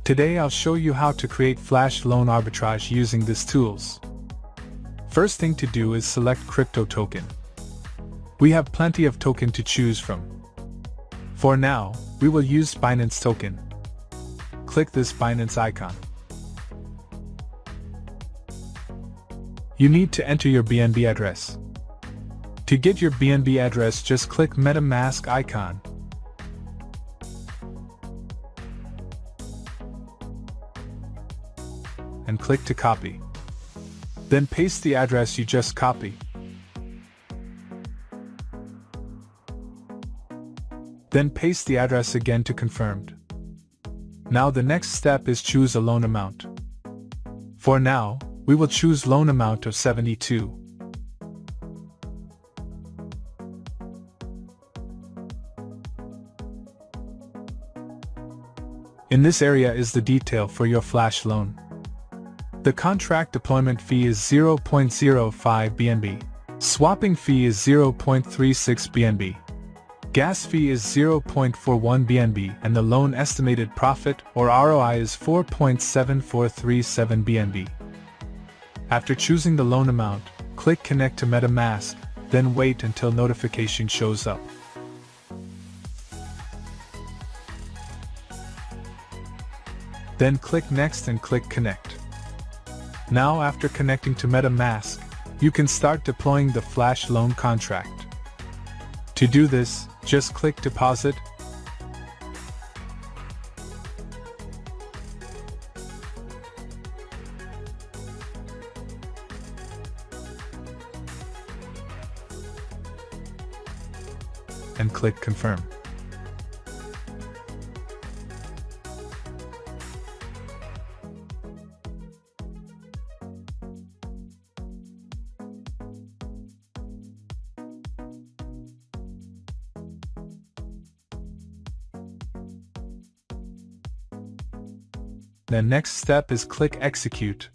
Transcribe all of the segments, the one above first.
Today I'll show you how to create Flash Loan Arbitrage using these tools. First thing to do is select crypto token. We have plenty of token to choose from. For now, we will use Binance token. Click this Binance icon. You need to enter your BNB address. To get your BNB address, just click MetaMask icon. And click to copy. Then paste the address you just copied. Then paste the address again to confirmed. Now the next step is choose a loan amount. For now, we will choose loan amount of 72. In this area is the detail for your Flash loan. The contract deployment fee is 0.05 BNB. Swapping fee is 0.36 BNB. Gas fee is 0.41 BNB and the loan estimated profit or ROI is 4.7437 BNB. After choosing the loan amount, click Connect to MetaMask, then wait until notification shows up. Then click Next and click Connect. Now after connecting to MetaMask, you can start deploying the Flash loan contract. To do this, just click Deposit, and click Confirm. The next step is click Execute.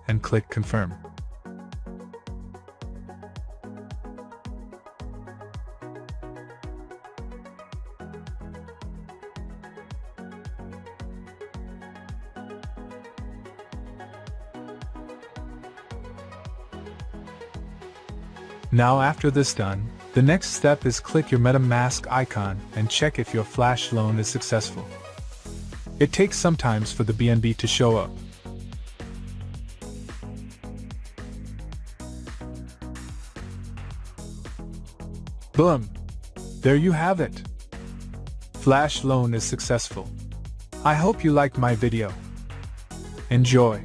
And click Confirm. Now after this done, the next step is click your MetaMask icon and check if your Flash loan is successful. It takes some time for the BNB to show up. Boom! There you have it. Flash loan is successful. I hope you liked my video. Enjoy!